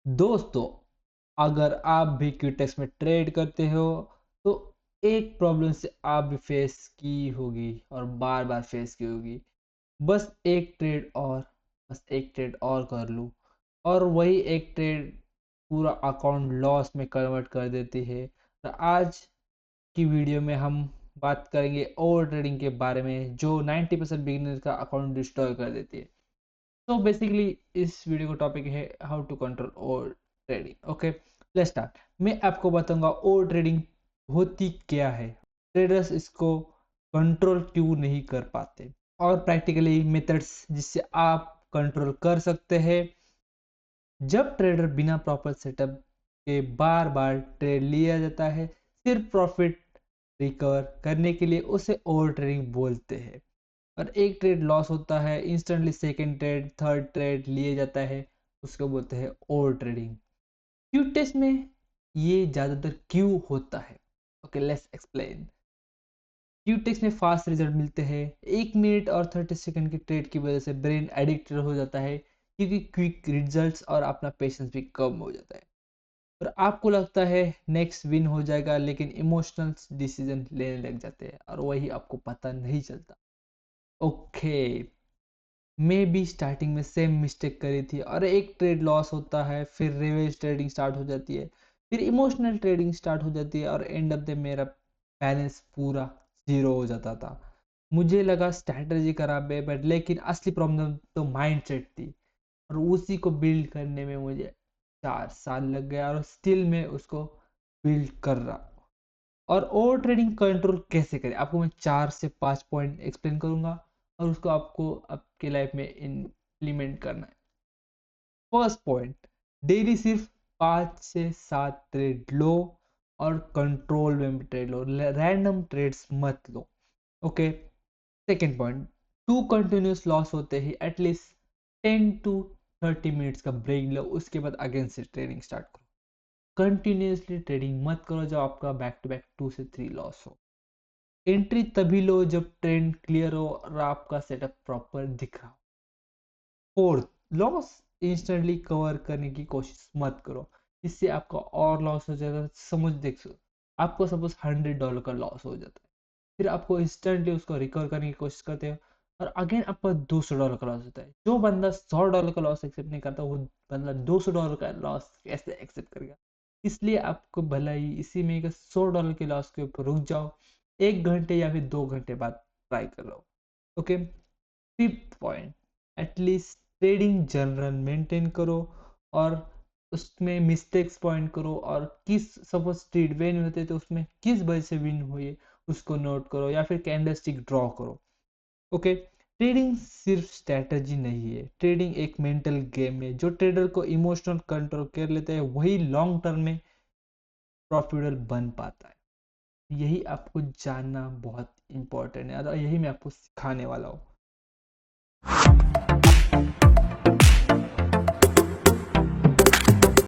दोस्तों, अगर आप भी क्यूटेक्स में ट्रेड करते हो तो एक प्रॉब्लम से आप भी फेस की होगी और बार बार फेस की होगी। बस एक ट्रेड और बस एक ट्रेड और कर लूँ और वही एक ट्रेड पूरा अकाउंट लॉस में कन्वर्ट कर देती है। तो आज की वीडियो में हम बात करेंगे ओवर ट्रेडिंग के बारे में, जो 90% बिगिनर्स का अकाउंट डिस्ट्रॉय कर देती है। तो बेसिकली इस वीडियो का टॉपिक है how to control over trading. Okay, let's start. मैं आपको बताऊंगा ओवर ट्रेडिंग होती क्या है, ट्रेडर्स इसको कंट्रोल क्यों नहीं कर पाते, और प्रैक्टिकली मेथड्स जिससे आप कंट्रोल कर सकते हैं। जब ट्रेडर बिना प्रॉपर सेटअप के बार बार ट्रेड लिया जाता है सिर्फ प्रॉफिट रिकवर करने के लिए, उसे ओवर ट्रेडिंग बोलते हैं। और एक ट्रेड लॉस होता है, instantly second trade third trade लिए जाता है, उसको बोलते हैं ओवर ट्रेडिंग। क्यू टेस्ट में ये ज्यादातर क्यों होता है? Okay, let's explain. Q test में फास्ट रिजल्ट मिलते हैं। 1 मिनट और 30 सेकंड की ट्रेड की वजह से ब्रेन एडिक्टेड हो जाता है, क्योंकि क्विक रिजल्ट्स और अपना पेशेंस भी कम हो जाता है। और आपको लगता है नेक्स्ट विन हो जाएगा, लेकिन इमोशनल डिसीजन लेने लग जाते हैं और वही आपको पता नहीं चलता। ओके, मैं भी स्टार्टिंग में सेम मिस्टेक करी थी और एक ट्रेड लॉस होता है, फिर रिवेज ट्रेडिंग स्टार्ट हो जाती है, फिर इमोशनल ट्रेडिंग स्टार्ट हो जाती है और एंड ऑफ द मेरा बैलेंस पूरा जीरो हो जाता था। मुझे लगा स्ट्रैटेजी खराब है, बट लेकिन असली प्रॉब्लम तो माइंडसेट थी, और उसी को बिल्ड करने में मुझे 4 साल लग गया और स्टिल मैं उसको बिल्ड कर रहा हूँ। और ओवर ट्रेडिंग कंट्रोल कैसे करें, आपको मैं 4 से 5 पॉइंट एक्सप्लेन करूंगा और उसको आपको आपके लाइफ में इम्प्लीमेंट करना है। फर्स्ट पॉइंट, डेली सिर्फ 5 से 7 ट्रेड लो और कंट्रोल में ट्रेड लो, रैंडम ट्रेड्स मत लो। Okay, second point, two continuous loss होते ही एटलीस्ट 10 to 30 मिनट्स का ब्रेक लो, उसके बाद अगेन से ट्रेडिंग स्टार्ट करो। कंटिन्यूसली ट्रेडिंग मत करो जब आपका बैक टू बैक 2 से 3 लॉस हो। एंट्री तभी लो जब ट्रेंड क्लियर हो और आपका सेटअप प्रॉपर दिख रहा हो। फोर्थ, लॉस इंस्टेंटली कवर करने की कोशिश मत करो, इससे आपका और लॉस हो जाएगा। समझ देख, आपको सपोज $100 का लॉस हो जाता है, फिर आपको इंस्टेंटली उसको रिकवर करने की कोशिश करते हो और अगेन आपका $200 का लॉस होता है। जो बंदा $100 का लॉस एक्सेप्ट नहीं करता, वो बंदा $200 का लॉस कैसे एक्सेप्ट करेगा? इसलिए आपको भला ही इसी में $100 के लॉस के ऊपर रुक जाओ, 1 घंटे या फिर 2 घंटे बाद ट्राई कर लो। Okay, fifth point, at least trading journal maintain करो और उसमें मिस्टेक्स पॉइंट करो, और किस सपोज ट्रेड विन होते तो उसमें किस वजह से विन हुई उसको नोट करो, या फिर कैंडलस्टिक ड्रॉ करो। ओके, ट्रेडिंग सिर्फ स्ट्रैटेजी नहीं है, ट्रेडिंग एक मेंटल गेम है। जो ट्रेडर को इमोशनल कंट्रोल कर लेते हैं वही लॉन्ग टर्म में प्रॉफिटेबल बन पाता है। यही आपको जानना बहुत इंपॉर्टेंट है और यही मैं आपको सिखाने वाला हूँ।